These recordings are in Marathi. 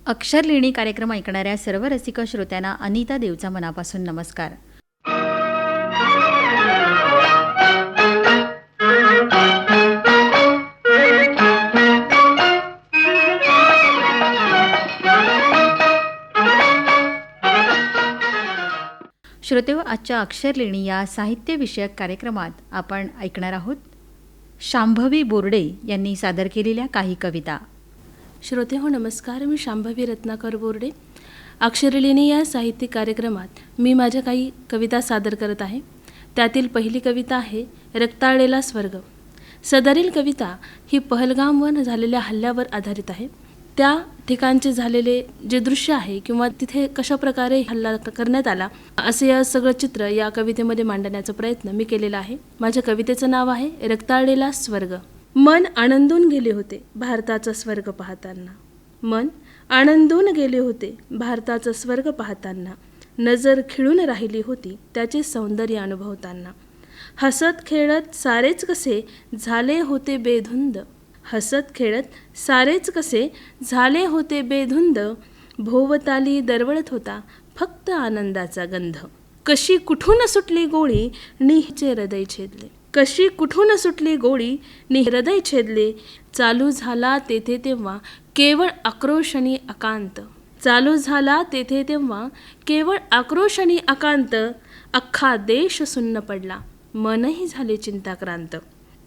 अक्षरलेणी कार्यक्रम ऐकणाऱ्या सर्व रसिक श्रोत्यांना अनिता देवचा मनापासून नमस्कार. श्रोतेहो, आजच्या अक्षरलेणी या साहित्यविषयक कार्यक्रमात आपण ऐकणार आहोत शांभवी बोर्डे यांनी सादर केलेल्या काही कविता. श्रोतेहो नमस्कार, मी शांभवी रत्नाकर बोर्डे. अक्षरलेणी या साहित्यिक कार्यक्रमात मी माझ्या काही कविता सादर करत आहे. त्यातील पहिली कविता आहे रक्ताळलेला स्वर्ग. सदरील कविता ही पहलगामवर झालेल्या हल्ल्यावर आधारित आहे. त्या ठिकाणचे झालेले जे दृश्य आहे किंवा तिथे कशाप्रकारे हल्ला करण्यात आला असे या सगळं चित्र या कवितेमध्ये मांडण्याचा प्रयत्न मी केलेला आहे. माझ्या कवितेचं नाव आहे रक्ताळलेला स्वर्ग. मन आनंदून गेले होते भारताचा स्वर्ग पाहताना. मन आनंदून गेले होते भारताचा स्वर्ग पाहताना. नजर खिळून राहिली होती त्याचे सौंदर्य अनुभवताना. हसत खेळत सारेच कसे झाले होते बेधुंद. हसत खेळत सारेच कसे झाले होते बेधुंद. भोवताली दरवळत होता फक्त आनंदाचा गंध. कशी कुठून सुटली गोळी निचे हृदय छेदले. कशी कुठून सुटली गोळी नि हृदय छेदले. चालू झाला तेथे तेव्हा केवळ आक्रोश आणि अकांत. चालू झाला तेथे तेव्हा केवळ आक्रोश आणि अकांत. अख्खा देश सुन्न पडला मनही झाले चिंताक्रांत.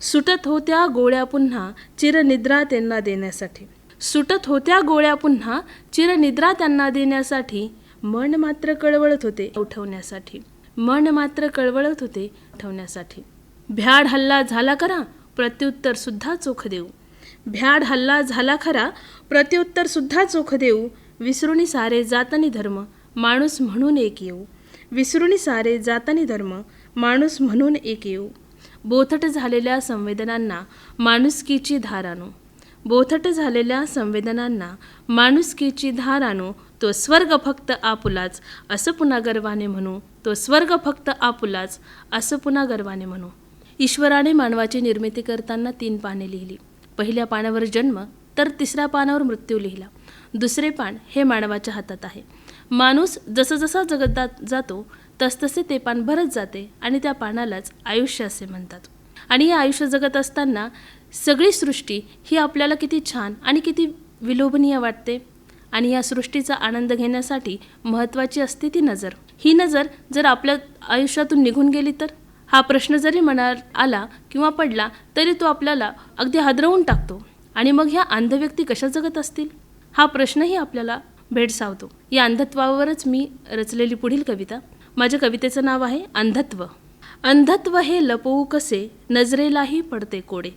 सुटत होत्या गोळ्या पुन्हा चिरनिद्रा त्यांना देण्यासाठी. सुटत होत्या गोळ्या पुन्हा चिरनिद्रा त्यांना देण्यासाठी. मन मात्र कळवळत होते उठवण्यासाठी. मन मात्र कळवळत होते उठवण्यासाठी. भ्याड हल्ला झाला खरा प्रत्युत्तर सुद्धा चोख देऊ. भ्याड हल्ला झाला खरा प्रत्युत्तर सुद्धा चोख देऊ. विसरुनी सारे जातनी धर्म माणूस म्हणून एक येऊ. विसरुनी सारे जातनी धर्म माणूस म्हणून एक येऊ. बोथट झालेल्या संवेदनांना माणुसकीची धार आणू. बोथट झालेल्या संवेदनांना माणुसकीची धार आणू. तो स्वर्ग फक्त आपुलाच असं पुन्हा गर्वाने म्हणू. तो स्वर्ग फक्त आपुलाच असं पुन्हा गर्वाने म्हणू. ईश्वराने मानवाची निर्मिती करताना 3 पाने लिहिली. पहिल्या पानावर जन्म तर तिसऱ्या पानावर मृत्यू लिहिला. दुसरे पान हे मानवाच्या हातात आहे. माणूस जसजसा जगतात जातो तसतसे ते पान भरत जाते आणि त्या पानालाच आयुष्य असे म्हणतात. आणि हे आयुष्य जगत असताना सगळी सृष्टी ही आपल्याला किती छान आणि किती विलोभनीय वाटते. आणि या सृष्टीचा आनंद घेण्यासाठी महत्त्वाची असते ती नजर. ही नजर जर आपल्या आयुष्यातून निघून गेली तर हा प्रश्न जरी मनात आला किंवा पडला तरी तो आपल्याला अगदी हादरवून टाकतो. आणि मग ह्या अंध व्यक्ती कशा जगत असतील हा प्रश्नही आपल्याला भेडसावतो. या अंधत्वावरच मी रचलेली पुढील कविता. माझ्या कवितेचं नाव आहे अंधत्व. अंधत्व हे लपवू कसे नजरेलाही पडते कोडे.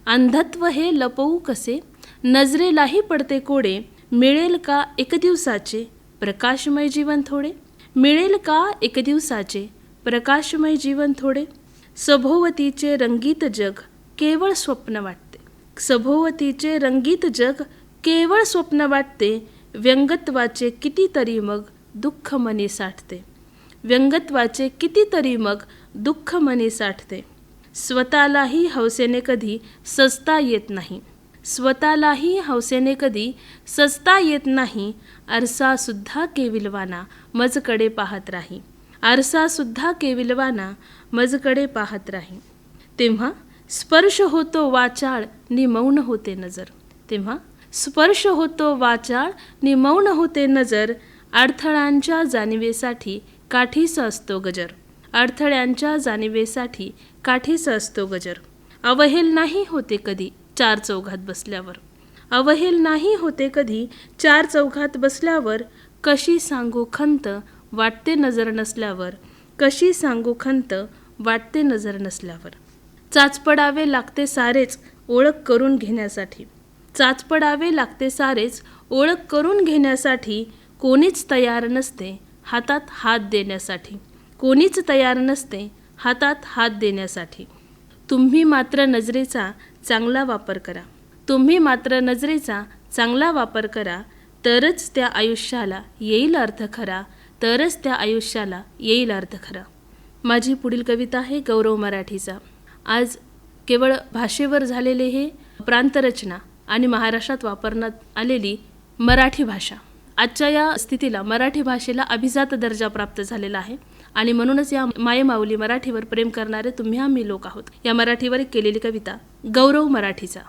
अंधत्व हे लपवू कसे नजरेलाही पडते कोडे. मिळेल का एक दिवसाचे प्रकाशमय जीवन थोडे. मिळेल का एक दिवसाचे प्रकाशमय जीवन थोडे. सभोवतीचे रंगीत जग केवळ स्वप्न वाटते. सभोवतीचे रंगीत जग केवळ स्वप्न वाटते. व्यंगत्वाचे कितीतरी मग दुःख मनी साठते. व्यंगत्वाचे कितीतरी मग दुःख मनी साठते. स्वतःलाही हौसेने कधी सजता येत नाही. स्वतःलाही हौसेने कधी सजता येत नाही. आरसासुद्धा केविलवाना मजकडे पाहत राही. आरसासुद्धा केविलवाना मजकडे पाहत राही. तेव्हा स्पर्श होतो वाचाळ नि मौन होते नजर. तेव्हा स्पर्श होतो वाचाळ नि मौन होते नजर. अडथळ्यांच्या जाणीवेसाठी काठीसा असतो गजर. अडथळ्यांच्या जाणीवेसाठी काठीसा असतो गजर. अवहेल नाही होते कधी 4 चौघात बसल्यावर. अवहेल नाही होते कधी 4 चौघात बसल्यावर. कशी सांगू खंत वाटते नजर नसल्यावर. कशी सांगू खंत वाटते नजर नसल्यावर. चाचपडावे लागते सारेच ओळख करून घेण्यासाठी. चाचपडावे लागते सारेच ओळख करून घेण्यासाठी. कोणीच तयार नसते हातात हात देण्यासाठी. कोणीच तयार नसते हातात हात देण्यासाठी. तुम्ही मात्र नजरेचा चांगला वापर करा. तुम्ही मात्र नजरेचा चांगला वापर करा. तरच त्या आयुष्याला येईल अर्थ खरा. तरच त्या आयुष्याला येईल अर्थ खरा. माझी पुढील कविता आहे गौरव मराठीचा. आज केवळ भाषेवर झालेले हे प्रांतरचना आणि महाराष्ट्रात वापरण्यात आलेली मराठी भाषा. आजच्या या स्थितीला मराठी भाषेला अभिजात दर्जा प्राप्त झालेला आहे आणि म्हणूनच या मायेमाऊली मराठीवर प्रेम करणारे तुम्ही आम्ही लोक आहोत या मराठीवर केलेली कविता गौरव मराठीचा.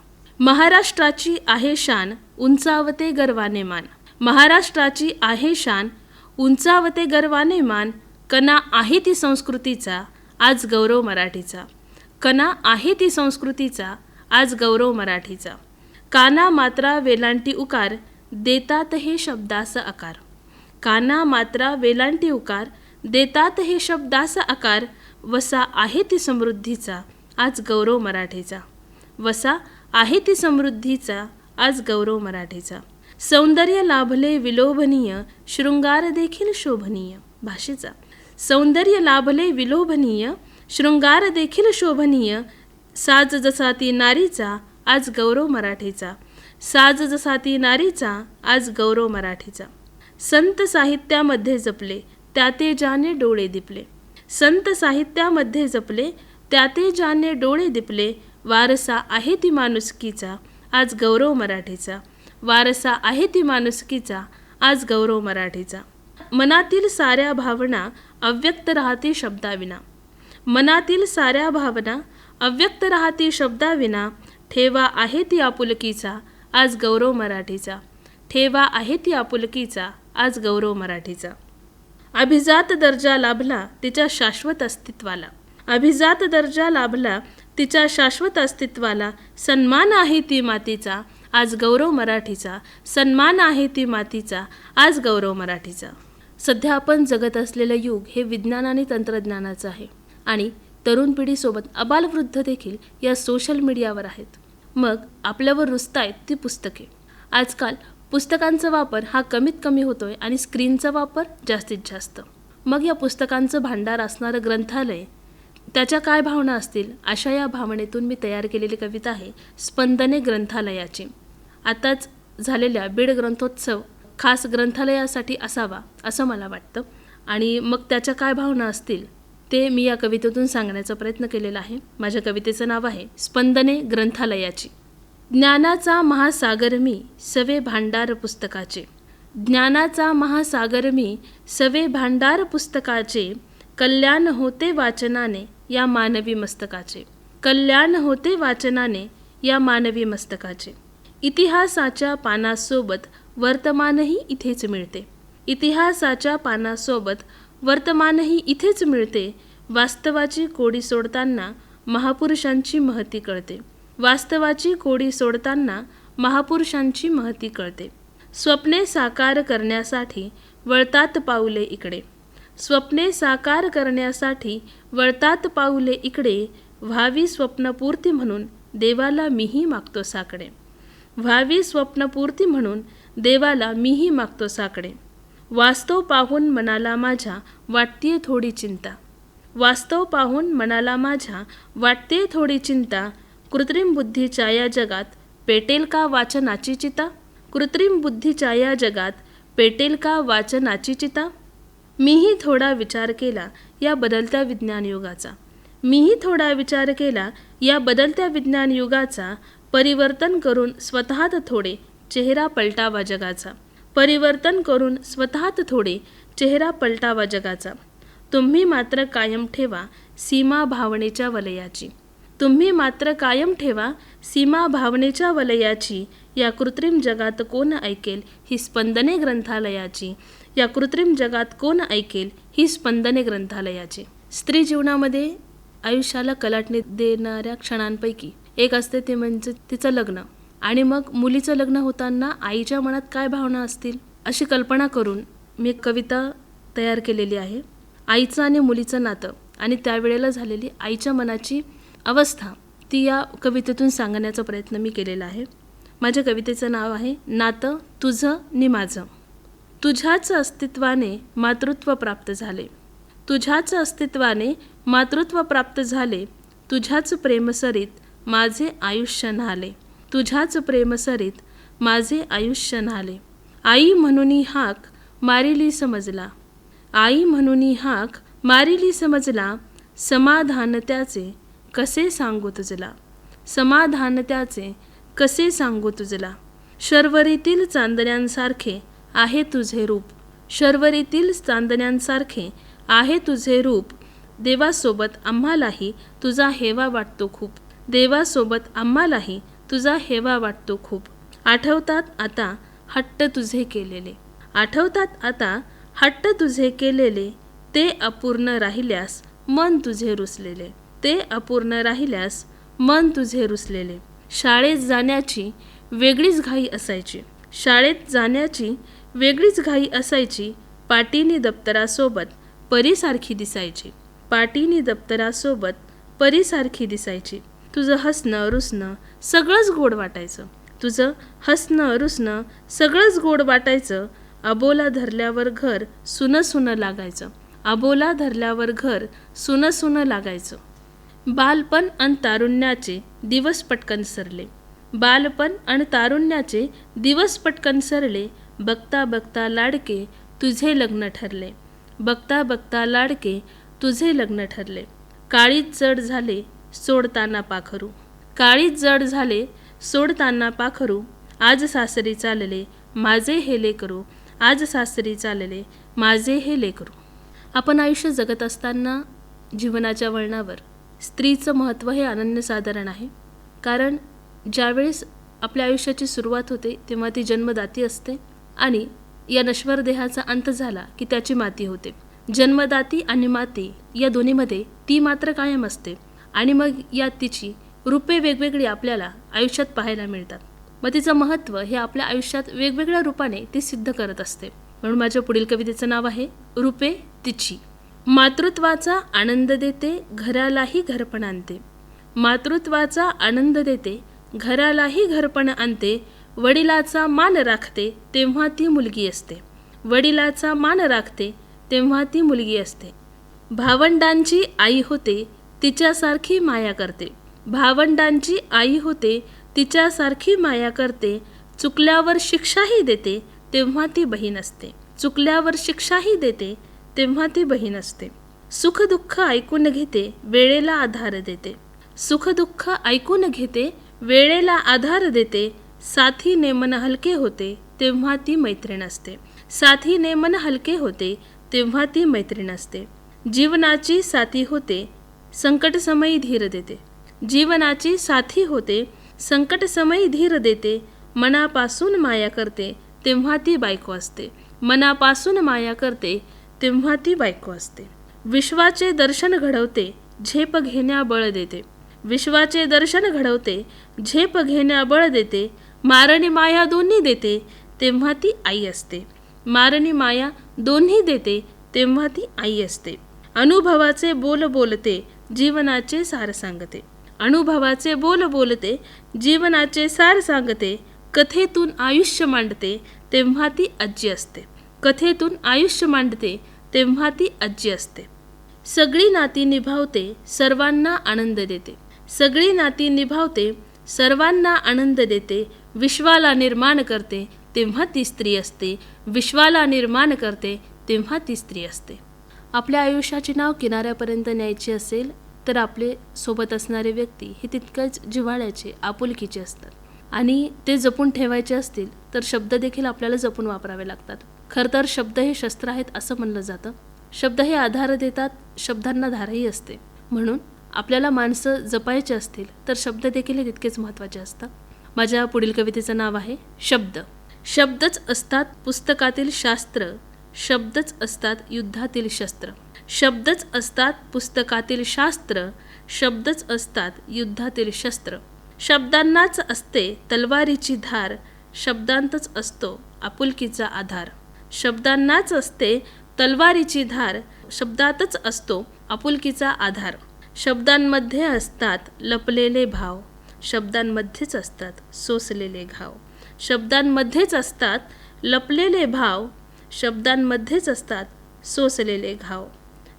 महाराष्ट्राची आहे शान उंचावते गर्वाने मान, महाराष्ट्राची आहे शान उंचावते गर्वाने मान, कणा आहे ती संस्कृतीचा आज गौरव मराठीचा, कणा आहे ती संस्कृतीचा आज गौरव मराठीचा. काना मात्रा वेलांटी उकार देतात हे शब्दास आकार, काना मात्रा वेलांटी उकार देतात हे शब्दास आकार, वसा आहे ती समृद्धीचा आज गौरव मराठीचा, वसा आहे ती समृद्धीचा आज गौरव मराठीचा. सौंदर्य लाभले विलोभनीय शृंगार देखील शोभनीय भाषेचा, सौंदर्य लाभले विलोभनीय शृंगार देखील शोभनीय, साज जसा ती नारीचा आज गौरव मराठीचा, साज जसा ती नारीचा आज गौरव मराठीचा. संत साहित्यामध्ये जपले त्याते जाने डोळे दिपले, संत साहित्यामध्ये जपले त्याते जाने डोळे दिपले, वारसा आहे ती माणुसकीचा आज गौरव मराठीचा, वारसा आहे ती माणुसकीचा आज गौरव मराठीचा. मनातील साऱ्या भावना अव्यक्त राहती शब्दाविना, मनातील साऱ्या भावना अव्यक्त राहती शब्दाविना, ठेवा आहे ती आपुलकीचा आज गौरव मराठीचा, ठेवा आहे ती आपुलकीचा आज गौरव मराठीचा. अभिजात दर्जा लाभला तिच्या शाश्वत अस्तित्वाला, अभिजात दर्जा लाभला तिच्या शाश्वत अस्तित्वाला, सन्मान आहे ती मातीचा आज गौरव मराठीचा, सन्मान आहे ती मातीचा आज गौरव मराठीचा. सध्या आपण जगत असलेलं युग हे विज्ञान आणि तंत्रज्ञानाचं आहे आणि तरुण पिढीसोबत अबालवृद्ध देखील या सोशल मीडियावर आहेत. मग आपल्यावर रुजतायत ती पुस्तके. आजकाल पुस्तकांचा वापर हा कमीत कमी होतोय आणि स्क्रीनचा वापर जास्तीत जास्त. मग या पुस्तकांचं भांडार असणारं ग्रंथालय त्याच्या काय भावना असतील अशा या भावनेतून मी तयार केलेली कविता आहे स्पंदने ग्रंथालयाची. आताच झालेल्या बीड ग्रंथोत्सव खास ग्रंथालयासाठी असावा असं मला वाटतं आणि मग त्याच्या काय भावना असतील ते मी या कवितेतून सांगण्याचा प्रयत्न केलेला आहे. माझ्या कवितेचं नाव आहे स्पंदने ग्रंथालयाची. ज्ञानाचा महासागर मी सवे भांडार पुस्तकाचे, ज्ञानाचा महासागर मी सवे भांडार पुस्तकाचे, कल्याण होते वाचनाने या मानवी मस्तकाचे, कल्याण होते वाचनाने या मानवी मस्तकाचे. इतिहासाच्या पानासोबत वर्तमानही इथेच मिळते, इतिहासाच्या पानासोबत वर्तमानही इथेच मिळते, वास्तवाची कोडी सोडताना महापुरुषांची महती कळते, वास्तवाची कोडी सोडताना महापुरुषांची महती कळते. स्वप्ने साकार करण्यासाठी वळतात पाऊले इकडे, स्वप्ने साकार करण्यासाठी वळतात पाऊले इकडे, व्हावी स्वप्नपूर्ती म्हणून देवाला मीही मागतो साकडे, व्हावी स्वप्नपूर्ती म्हणून देवाला मीही मागतो साकडे. वास्तव पाहून मनाला माझ्या वाटतेय थोडी चिंता, वास्तव पाहून मनाला माझ्या वाटतेय थोडी चिंता, कृत्रिम बुद्धीच्या या जगात पेटेल का वाचनाची चिता, कृत्रिम बुद्धीच्या या जगात पेटेल का वाचनाची चिता. मीही थोडा विचार केला या बदलत्या विज्ञान युगाचा, मीही थोडा विचार केला या बदलत्या विज्ञान युगाचा, परिवर्तन करून स्वतःत थोडे चेहरा पलटावा जगाचा, परिवर्तन करून स्वतःत थोडे चेहरा पलटावा जगाचा. तुम्ही मात्र कायम ठेवा सीमा भावनेच्या वलयाची, तुम्ही मात्र कायम ठेवा सीमा भावनेच्या वलयाची, या कृत्रिम जगात कोण ऐकेल ही स्पंदने ग्रंथालयाची, या कृत्रिम जगात कोण ऐकेल ही स्पंदने ग्रंथालयाची. स्त्री जीवनामध्ये आयुष्याला कलाटणी देणाऱ्या क्षणांपैकी एक असते ते म्हणजे तिचं लग्न. आणि मग मुलीचं लग्न होताना आईच्या मनात काय भावना असतील अशी कल्पना करून मी एक कविता तयार केलेली आहे. आईचं आणि मुलीचं नातं आणि त्यावेळेला झालेली आईच्या मनाची अवस्था ती या कवितेतून सांगण्याचा प्रयत्न मी केलेला आहे. माझ्या कवितेचं नाव आहे नातं तुझं नि माझं. तुझ्याच अस्तित्वाने मातृत्व प्राप्त झाले, तुझ्याच अस्तित्वाने मातृत्व प्राप्त झाले, तुझ्याच प्रेमसरीत माझे आयुष्य न्हाले, तुझ्याच प्रेमसरीत माझे आयुष्य न्हाले. आई म्हणून हाक मारिली समजला, आई म्हणून हाक मारिली समजला, समाधान त्याचे कसे सांगू तुझला, समाधान त्याचे कसे सांगू तुझला. शर्वरीतील चांदण्यांसारखे आहे तुझे रूप. शर्वरीतील चांदण्यांसारखे आहे तुझे रूप. देवासोबत आम्हालाही तुझा हेवा वाटतो खूप. देवासोबत आम्हालाही तुझा हेवा वाटतो खूप. आठवतात आता हट्ट तुझे केलेले. आठवतात आता हट्ट तुझे केलेले. ते अपूर्ण राहिल्यास मन तुझे रुसलेले. ते अपूर्ण राहिल्यास मन तुझे रुसलेले. शाळेत जाण्याची वेगळीच घाई असायची. शाळेत जाण्याची वेगळीच घाई असायची. पाटीनी दप्तरासोबत परीसारखी दिसायची. पाटीनी दप्तरासोबत परीसारखी दिसायची. तुझं हसणं रुसणं सगळंच गोड वाटायचं. तुझं हसणं रुसणं सगळंच गोड वाटायचं. अबोला धरल्यावर घर सुनं सुनं लागायचं. अबोला धरल्यावर घर सुनं सुनं लागायचं. बालपण अन तारुण्याचे दिवस पटकन सरले. बालपण अन तारुण्याचे दिवस पटकन सरले. बघता बघता लाडके तुझे लग्न ठरले. बघता बघता लाडके तुझे लग्न ठरले. काळीच जड झाले सोडताना पाखरू. काळीच जड झाले सोडताना पाखरू. आज सासरी चालले माझे हे लेकरू. आज सासरी चालले माझे हे लेकरू. आपण आयुष्य जगत असताना जीवनाच्या वळणावर स्त्रीचं महत्त्व हे अनन्यसाधारण आहे. कारण ज्यावेळेस आपल्या आयुष्याची सुरुवात होते तेव्हा ती जन्मदाती असते आणि या नश्वर देहाचा अंत झाला की त्याची माती होते. जन्मदाती आणि माती या दोन्हीमध्ये ती मात्र कायम असते आणि मग या तिची रूपे वेगवेगळी आपल्याला आयुष्यात पाहायला मिळतात. मग तिचं महत्त्व हे आपल्या आयुष्यात वेगवेगळ्या रूपाने ती सिद्ध करत असते. म्हणून माझ्या पुढील कवितेचं नाव आहे रूपे तिची. मातृत्वाचा आनंद देते घरालाही घरपण आणते. मातृत्वाचा आनंद देते घरालाही घरपण आणते. वडिलाचा मान राखते तेव्हा ती मुलगी असते. वडिलाचा मान राखते तेव्हा ती मुलगी असते. भावंडांची आई होते तिच्यासारखी माया करते. भावंडांची आई होते तिच्यासारखी माया करते. चुकल्यावर शिक्षाही देते तेव्हा ती बहीण असते. चुकल्यावर शिक्षाही देते तेव्हा ती बहीण असते. सुखदुःख ऐकून घेते वेळेला आधार देते. सुखदुःख ऐकून घेते वेळेला आधार देते. साथीने मन हलके होते तेव्हा ती मैत्रीण असते. साथीने मन हलके होते तेव्हा ती मैत्रीण असते. जीवनाची साथी होते संकटसमयी धीर देते. जीवनाची साथी होते संकटसमयी धीर देते. मनापासून माया करते तेव्हा ती बायको असते. मनापासून माया करते तेव्हा ती बायको असते. विश्वाचे दर्शन घडवते झेप घेण्या बळ देते. विश्वाचे दर्शन घडवते झेप घेण्या बळ देते. मारणी माया दोन्ही देते तेव्हा ती आई असते. मारणी माया दोन्ही देते तेव्हा ती आई असते. अनुभवाचे बोल बोलते जीवनाचे सार सांगते. अनुभवाचे बोल बोलते जीवनाचे सार सांगते. कथेतून आयुष्य मांडते तेव्हा ती आजी असते. कथेतून आयुष्य मांडते तेव्हा ती आजी असते. सगळी नाती निभावते सर्वांना आनंद देते. सगळी नाती निभावते सर्वांना आनंद देते. विश्वाला निर्माण करते तेव्हा ती स्त्री असते. विश्वाला निर्माण करते तेव्हा ती स्त्री असते. आपल्या आयुष्याची नाव किनाऱ्यापर्यंत न्यायची असेल तर आपले सोबत असणारे व्यक्ती हे तितकंच जिव्हाळ्याचे आपुलकीचे असतात आणि ते जपून ठेवायचे असतील तर शब्द देखील आपल्याला जपून वापरावे लागतात. खरं तर शब्द हे शस्त्र आहेत असं म्हणलं जातं. शब्द हे आधार देतात, शब्दांना धारही असते. म्हणून आपल्याला माणसं जपायचे असतील तर शब्द देखील हे तितकेच महत्त्वाचे असतात. माझ्या पुढील कवितेचं नाव आहे शब्द. शब्दच असतात पुस्तकातील शास्त्र. शब्दच असतात युद्धातील शस्त्र. शब्दच असतात पुस्तकातील शास्त्र. शब्दच असतात युद्धातील शस्त्र. शब्दांनाच असते तलवारीची धार. शब्दांतच असतो आपुलकीचा आधार. शब्दांनाच असते तलवारीची धार. शब्दातच असतो आपुलकीचा आधार. शब्दांमध्ये असतात लपलेले भाव. शब्दांमध्येच असतात सोसलेले घाव. शब्दांमध्येच असतात लपलेले भाव. शब्दांमध्येच असतात सोसलेले घाव.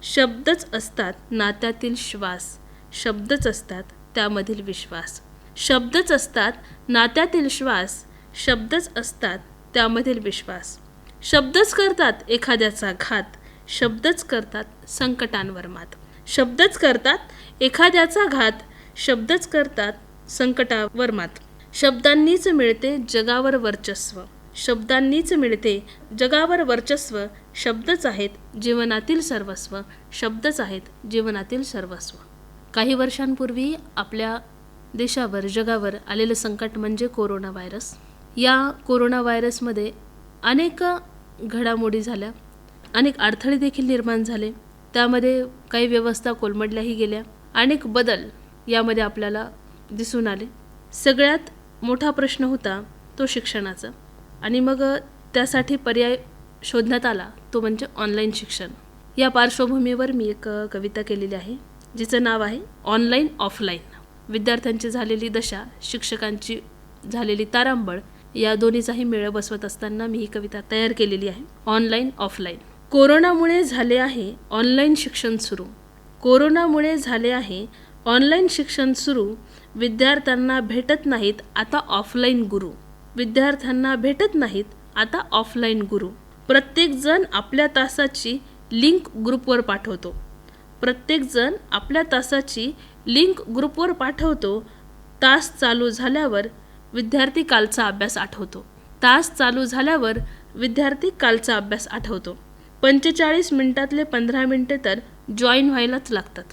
शब्दच असतात नात्यातील श्वास. शब्दच असतात त्यामधील विश्वास. शब्दच असतात नात्यातील श्वास. शब्दच असतात त्यामधील विश्वास. शब्दच करतात एखाद्याचा घात. शब्दच करतात संकटांवर मात. शब्दच करतात एखाद्याचा घात. शब्दच करतात संकटावर मात. शब्दांनीच मिळते जगावर वर्चस्व. शब्दांनीच मिळते जगावर वर्चस्व, शब्दच आहेत जीवनातील सर्वस्व, शब्दच आहेत जीवनातील सर्वस्व. काही वर्षांपूर्वी आपल्या देशावर, जगावर आलेलं संकट म्हणजे कोरोना व्हायरस. या कोरोना व्हायरसमध्ये अनेक घडामोडी झाल्या, अनेक अडथळे देखील निर्माण झाले. त्यामध्ये काही व्यवस्था कोलमडल्याही गेल्या. अनेक बदल यामध्ये आपल्याला दिसून आले. सगळ्यात मोठा प्रश्न होता तो शिक्षणाचा, आणि मग त्यासाठी पर्याय शोधण्यात आला, तो म्हणजे ऑनलाईन शिक्षण. या पार्श्वभूमीवर मी एक कविता केलेली आहे, जिचं नाव आहे ऑनलाईन ऑफलाईन. विद्यार्थ्यांची झालेली दशा, शिक्षकांची झालेली तारांबळ, या दोन्हीचाही मेळ बसवत असताना मी ही कविता तयार केलेली आहे. Online offline. कोरोनामुळे झाले आहे ऑनलाईन शिक्षण सुरू. कोरोनामुळे झाले आहे ऑनलाईन शिक्षण सुरू. विद्यार्थ्यांना भेटत नाहीत आता ऑफलाईन गुरु. विद्यार्थ्यांना भेटत नाहीत आता ऑफलाईन गुरु. प्रत्येकजण आपल्या तासाची लिंक ग्रुपवर पाठवतो. प्रत्येकजण आपल्या तासाची लिंक ग्रुपवर पाठवतो. तास चालू झाल्यावर विद्यार्थी कालचा अभ्यास आठवतो. तास चालू झाल्यावर विद्यार्थी कालचा अभ्यास आठवतो. 45 मिनिटातले 15 मिनिटे तर जॉईन व्हायलाच लागतात.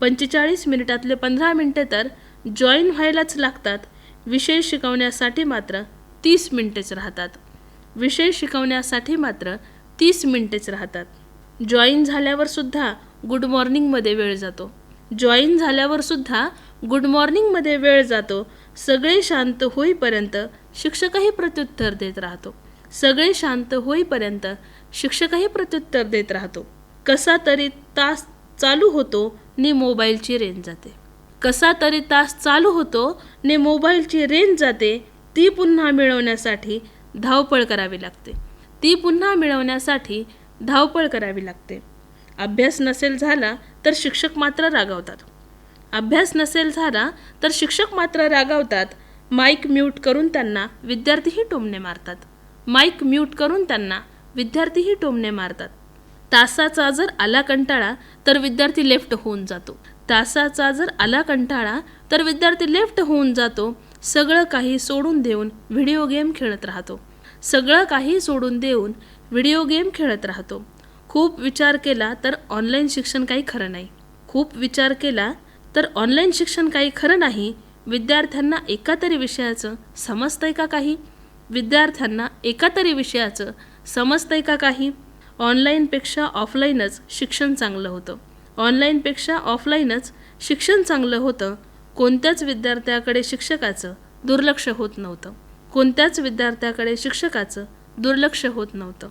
45 मिनिटातले 15 मिनिटे तर जॉईन व्हायलाच लागतात. विषय शिकवण्यासाठी मात्र 30 मिनिटेच राहतात. विषय शिकवण्यासाठी मात्र 30 मिनिटेच राहतात. जॉईन झाल्यावर सुद्धा गुड मॉर्निंगमध्ये वेळ जातो. जॉईन झाल्यावर सुद्धा गुड मॉर्निंगमध्ये वेळ जातो. सगळे शांत होईपर्यंत शिक्षकही प्रत्युत्तर देत राहतो. सगळे शांत होईपर्यंत शिक्षकही प्रत्युत्तर देत राहतो. कसा तरी तास चालू होतो नि मोबाईलची रेंज जाते. कसा तरी तास चालू होतो ने मोबाईलची रेंज जाते. ती पुन्हा मिळवण्यासाठी धावपळ करावी लागते. ती पुन्हा मिळवण्यासाठी धावपळ करावी लागते. अभ्यास नसेल झाला तर शिक्षक मात्र रागावतात. अभ्यास नसेल झाला तर शिक्षक मात्र रागावतात. माईक म्यूट करून त्यांना विद्यार्थीही टोमणे मारतात. माईक म्यूट करून त्यांना विद्यार्थीही टोमणे मारतात. तासाचा जर आला कंटाळा तर विद्यार्थी लेफ्ट होऊन जातो. तासाचा जर आला कंटाळा तर विद्यार्थी लेफ्ट होऊन जातो. सगळं काही सोडून देऊन व्हिडिओ गेम खेळत राहतो. सगळं काही सोडून देऊन व्हिडिओ गेम खेळत राहतो. खूप विचार केला तर ऑनलाईन शिक्षण काही खरं नाही. खूप विचार केला तर ऑनलाईन शिक्षण काही खरं नाही. विद्यार्थ्यांना एका तरी विषयाचं समजतंय का काही? विद्यार्थ्यांना एका तरी विषयाचं समजतंय का काही? ऑनलाईनपेक्षा ऑफलाईनच शिक्षण चांगलं होतं. ऑनलाईनपेक्षा ऑफलाईनच शिक्षण चांगलं होतं. कोणत्याच विद्यार्थ्याकडे शिक्षकाचं दुर्लक्ष होत नव्हतं. कोणत्याच विद्यार्थ्याकडे शिक्षकाचं दुर्लक्ष होत नव्हतं.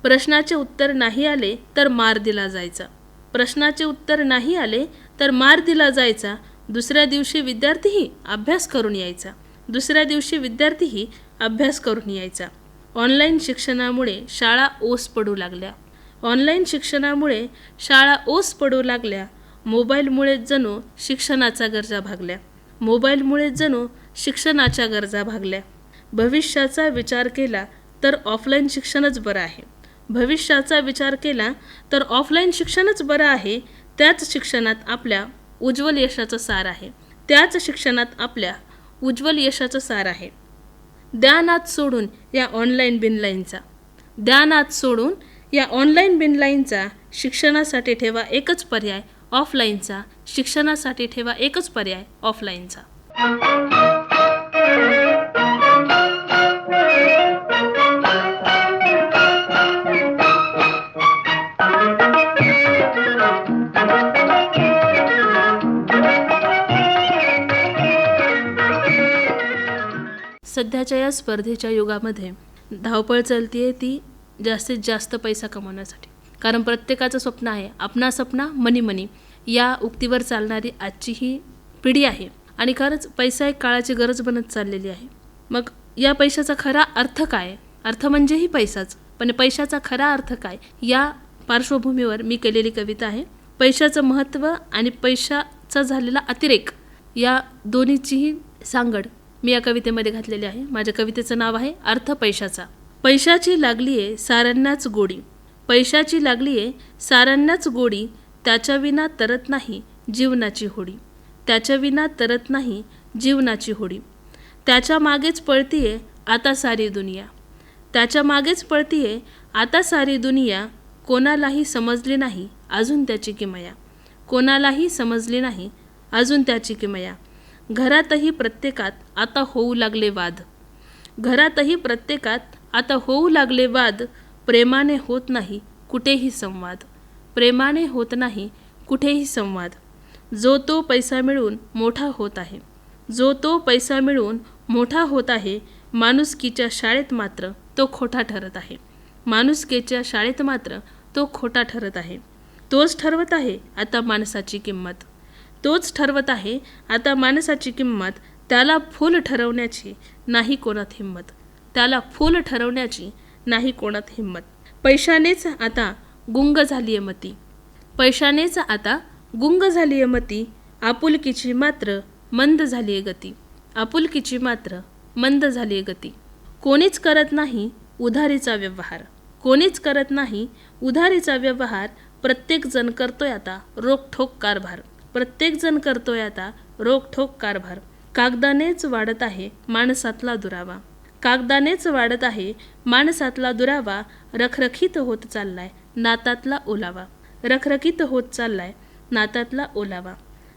प्रश्नाचे उत्तर नाही आले तर मार दिला जायचा. प्रश्नाचे उत्तर नाही आले तर मार दिला जायचा. दुसऱ्या दिवशी विद्यार्थीही अभ्यास करून यायचा. दुसऱ्या दिवशी विद्यार्थीही अभ्यास करून यायचा. ऑनलाईन शिक्षणामुळे शाळा ओस पडू लागल्या. ऑनलाईन शिक्षणामुळे शाळा ओस पडू लागल्या. मोबाईलमुळे जणू शिक्षणाच्या गरजा भागल्या. मोबाईलमुळे जणू शिक्षणाच्या गरजा भागल्या. भविष्याचा विचार केला तर ऑफलाईन शिक्षणच बरं आहे. भविष्याचा विचार केला तर ऑफलाईन शिक्षणच बरं आहे. त्याच शिक्षणात आपल्या उज्ज्वल यशाचं सार आहे. त्याच शिक्षणात आपल्या उज्ज्वल यशाचं सार आहे. द्या नाद सोडून या ऑनलाईन बिनलाईनचा. द्या नाद सोडून या ऑनलाईन बिनलाईनचा. शिक्षणासाठी ठेवा एकच पर्याय ऑफलाईनचा. शिक्षणासाठी ठेवा एकच पर्याय ऑफलाईनचा. सध्याच्या या स्पर्धेच्या युगामध्ये धावपळ चालतीये ती जास्तीत जास्त पैसा कमवण्यासाठी. कारण प्रत्येकाचं स्वप्न आहे आपणा सपना मनी मनी, या उक्तीवर चालणारी आजची ही पिढी आहे. आणि खरंच पैसा एक काळाची गरज बनत चाललेली आहे. मग या पैशाचा खरा अर्थ काय? अर्थ म्हणजेही पैसाच, पण पैशाचा खरा अर्थ काय, या पार्श्वभूमीवर मी केलेली कविता आहे. पैशाचं महत्त्व आणि पैशाचा झालेला अतिरेक या दोन्हीचीही सांगड मी या कवितेमध्ये घातलेली आहे. माझ्या कवितेचं नाव आहे अर्थ पैशाचा. पैशाची लागलीये साऱ्यांनाच गोडी. पैशाची लागलीये साऱ्यांनाच गोडी. त्याच्या विना तरत नाही जीवनाची होडी. त्याच्या विना तरत नाही जीवनाची होडी. त्याच्या मागेच पळतीये आता सारी दुनिया. त्याच्या मागेच पळतीये आता सारी दुनिया, कोणालाही समजली नाही अजून त्याची किमया. कोणालाही समजली नाही अजून त्याची किमया. घरातही प्रत्येकात आता होऊ लागले वाद. घरातही प्रत्येकात आता होऊ लागले वाद. प्रेमाने होत नाही कुठेही संवाद. प्रेमाने होत नाही कुठेही संवाद. जो तो पैसा मिळून मोठा होत आहे. जो तो पैसा मिळून मोठा होत आहे. माणुसकीच्या शाळेत मात्र तो खोटा ठरत आहे. माणुसकीच्या शाळेत मात्र तो खोटा ठरत आहे. तोच ठरवत आहे आता माणसाची किंमत. तोच ठरवत आहे आता माणसाची किंमत. त्याला फूल ठरवण्याची नाही कोणात हिंमत. त्याला फूल ठरवण्याची नाही कोणात हिंमत. पैशानेच आता गुंग झाली आहे मती. पैशानेच आता गुंग झाली आहे मती. आपुलकीची मात्र मंद झाली आहे गती. आपुलकीची मात्र मंद झाली आहे गती. कोणीच करत नाही उधारीचा व्यवहार. कोणीच करत नाही उधारीचा व्यवहार. प्रत्येकजण करतोय आता रोखठोक कारभार. प्रत्येकजण करतोय आता रोखठोक कारभार. कागदानेच वाढत आहे माणसातला दुरावा. कागदानेच वाढत आहे माणसातला दुरावा. रखरखीत होत चाललाय नातातला ओलावा. रखरखीत होत चाललाय नातातला ओलावा.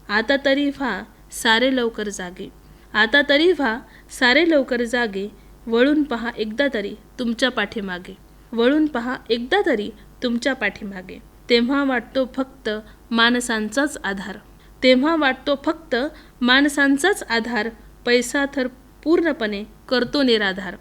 आता तरी व्हा सारे लवकर जागे. आता तरी व्हा सारे लवकर जागे. वळून पहा एकदा तरी तुमच्या पाठीमागे. वळून पहा एकदा तरी तुमच्या पाठीमागे. तेव्हा वाटतो फक्त माणसांचाच आधार. तेव्हा वाटतो फक्त माणसांचाच आधार. पैसा तर पूर्णपणे करतो निराधार.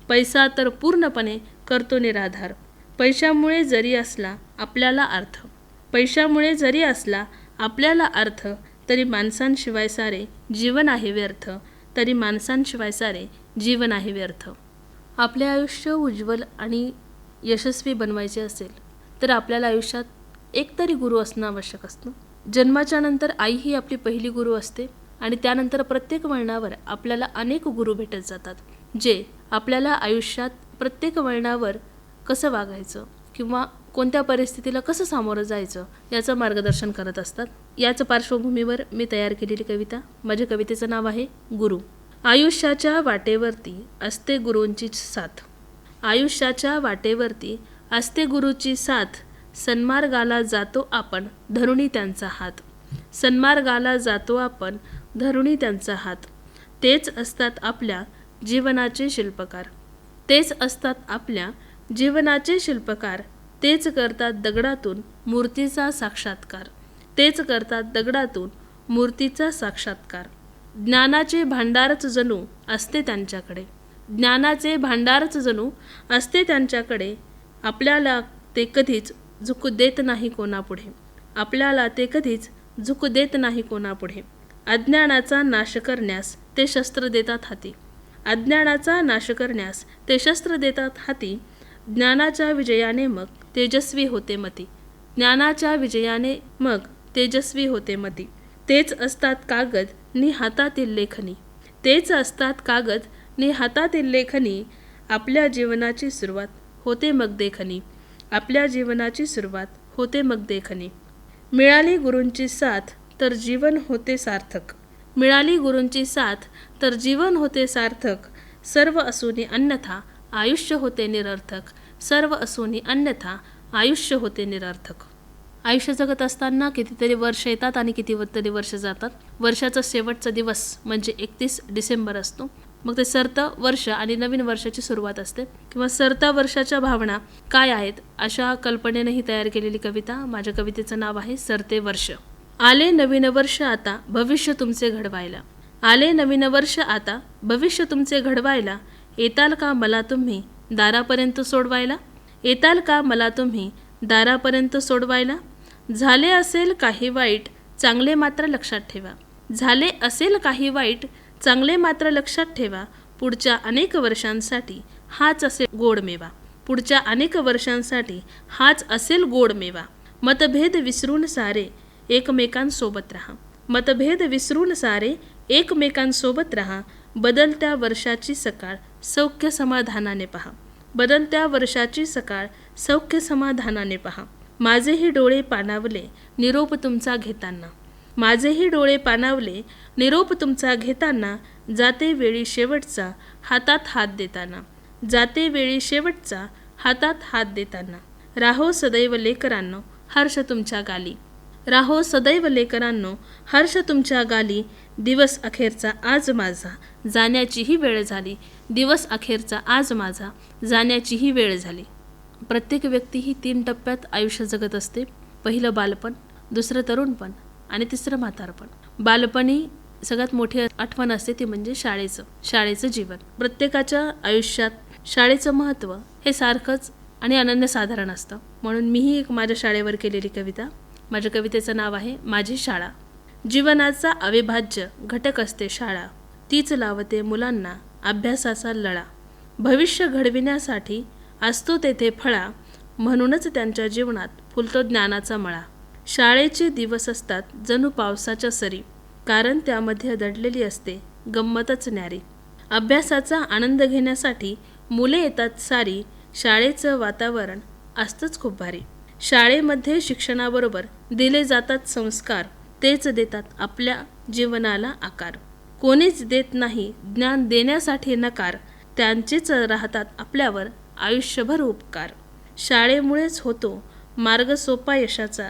पैसा तर पूर्णपणे करतो निराधार. पैशामुळे जरी असला आपल्याला अर्थ. पैशामुळे जरी असला आपल्याला अर्थ. तरी माणसांशिवाय सारे जीवन आहे व्यर्थ. तरी माणसांशिवाय सारे जीवन आहे व्यर्थ. आपले आयुष्य उज्ज्वल आणि यशस्वी बनवायचे असेल तर आपल्याला आयुष्यात एकतरी गुरु असणं आवश्यक असतं. जन्माच्या नंतर आई ही आपली पहिली गुरु असते आणि त्यानंतर प्रत्येक वळणावर आपल्याला अनेक गुरु भेटत जातात, जे आपल्याला आयुष्यात प्रत्येक वळणावर कसं वागायचं किंवा कोणत्या परिस्थितीला कसं सामोरं जायचं याचं मार्गदर्शन करत असतात. याच पार्श्वभूमीवर मी तयार केलेली कविता. माझ्या कवितेचं नाव आहे गुरु. आयुष्याच्या वाटेवरती असते गुरूंची साथ. आयुष्याच्या वाटेवरती असते गुरुची साथ. सन्मार्गाला जातो आपण धरुणी त्यांचा हात. सन्मार्गाला जातो आपण धरुणी त्यांचा हात. तेच असतात आपल्या जीवनाचे शिल्पकार. तेच असतात आपल्या जीवनाचे शिल्पकार. तेच करतात दगडातून मूर्तीचा साक्षात्कार. तेच करतात दगडातून मूर्तीचा साक्षात्कार. ज्ञानाचे भांडारच जणू असते त्यांच्याकडे. ज्ञानाचे भांडारच जणू असते त्यांच्याकडे. आपल्याला ते कधीच झुकू देत नाही कोणापुढे. आपल्याला ते कधीच झुकू देत नाही कोणापुढे. अज्ञानाचा नाश करण्यास ते शस्त्र देतात हाती. अज्ञानाचा नाश करण्यास ते शस्त्र देतात हाती. ज्ञानाच्या विजयाने मग तेजस्वी होते मती. ज्ञानाच्या विजयाने मग तेजस्वी होते मती. तेच असतात कागद नि हातातील लेखणी. तेच असतात कागद नि हातातील लेखणी. आपल्या जीवनाची सुरुवात होते मग देखणी. आपल्या जीवनाची सुरुवात होते मग देखणी. मिळाली गुरूंची साथ तर जीवन होते सार्थक. मिळाली गुरूंची साथ तर जीवन होते सार्थक. सर्व असूनी अन्यथा आयुष्य होते निरर्थक. सर्व असूनी अन्यथा आयुष्य होते निरर्थक. आयुष्य जगत असताना कितीतरी वर्ष येतात आणि कितीतरी वर्ष जातात. वर्षाचा शेवटचा दिवस म्हणजे 31 डिसेंबर असतो. मग ते सरतं वर्ष आणि नवीन वर्षाची सुरुवात असते किंवा सरता वर्षाच्या भावना काय आहेत अशा कल्पनेने ही तयार केलेली कविता. माझ्या कवितेचं नाव आहे सरते वर्ष. आले नवीन वर्ष आता भविष्य तुमचे घडवायला. आले नवीन वर्ष आता भविष्य तुमचे घडवायला. येताल का मला तुम्ही दारापर्यंत सोडवायला. येताल का मला तुम्ही दारापर्यंत सोडवायला. झाले असेल काही वाईट चांगले मात्र लक्षात ठेवा. झाले असेल काही वाईट चांगले मात्र लक्षात ठेवा. पुढच्या अनेक वर्षांसाठी हाच असेल गोड मेवा. पुढच्या अनेक वर्षांसाठी हाच असेल गोड मेवा. मतभेद विसरून सारे एकमेकांसोबत राहा. मतभेद विसरून सारे एकमेकांसोबत राहा. बदलत्या वर्षाची सकाळ सौख्य समाधानाने पहा. बदलत्या वर्षाची सकाळ सौख्य समाधानाने पहा. माझेही डोळे पाणावले निरोप तुमचा घेताना. माझेही डोळे पाणावले निरोप तुमचा घेताना. जाते वेळी शेवटचा हातात हात देताना. जाते वेळी शेवटचा हातात हात देताना. राहो सदैव लेकरांनो हर्ष तुमच्या गाली. राहो सदैव लेकरांनो हर्ष तुमच्या गाली. दिवस अखेरचा आज माझा जाण्याचीही वेळ झाली. दिवस अखेरचा आज माझा जाण्याचीही वेळ झाली. प्रत्येक व्यक्ती ही 3 टप्प्यात आयुष्य जगत असते. पहिलं बालपण, दुसरं तरुणपण आणि तिसरं म्हातारपण. बालपणी सगळ्यात मोठी आठवण असते ती म्हणजे शाळेचं जीवन. प्रत्येकाच्या आयुष्यात शाळेचं महत्त्व हे सारखंच आणि अनन्यसाधारण असतं. म्हणून मीही एक माझ्या शाळेवर केलेली कविता. माझ्या कवितेचं नाव आहे माझी शाळा. जीवनाचा अविभाज्य घटक असते शाळा. तीच लावते मुलांना अभ्यासाचा लळा. भविष्य घडविण्यासाठी असतो तेथे फळा. म्हणूनच त्यांच्या जीवनात फुलतो ज्ञानाचा मळा. शाळेचे दिवस असतात जणू पावसाच्या सरी. कारण त्यामध्ये दडलेली असते गंमतच न्यारी. अभ्यासाचा आनंद घेण्यासाठी मुले येतात सारी. शाळेचं वातावरण असतंच खूप भारी. शाळेमध्ये शिक्षणाबरोबर दिले जातात संस्कार. तेच देतात आपल्या जीवनाला आकार. कोणीच देत नाही ज्ञान देण्यासाठी नकार. त्यांचेच राहतात आपल्यावर आयुष्यभर उपकार. शाळेमुळेच होतो मार्ग सोपा यशाचा.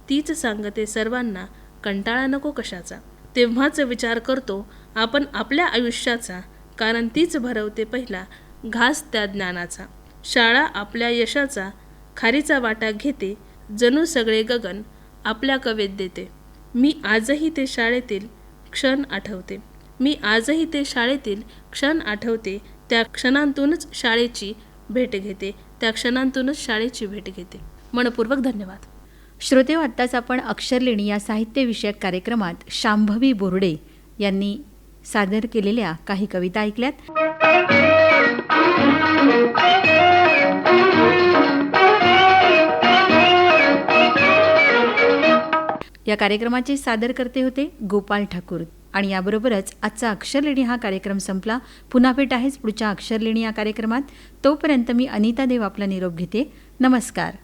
तीच सांगते सर्वांना कंटाळा नको कशाचा. तेव्हाच विचार करतो आपण आपल्या आयुष्याचा. कारण तीच भरवते पहिला घास त्या ज्ञानाचा. शाळा आपल्या यशाचा खारीचा वाटा घेते. जणू सगळे गगन आपल्या कवेत देते. मी आजही ते शाळेतील क्षण आठवते. त्या क्षणांतूनच शाळेची भेट घेते. मनपूर्वक धन्यवाद. श्रोतेहो, आत्ताच आपण अक्षरलेणी या साहित्यविषयक कार्यक्रमात शांभवी बोर्डे यांनी सादर केलेल्या काही कविता ऐकल्यात. या कार्यक्रमाचे सादरकर्ते होते गोपाल ठाकूर. आणि याबरोबरच आजचा अक्षरलेणी हा कार्यक्रम संपला. पुन्हा भेट आहेच पुढच्या अक्षरलेणी या कार्यक्रमात. तोपर्यंत मी अनिता देव आपला निरोप घेते. नमस्कार.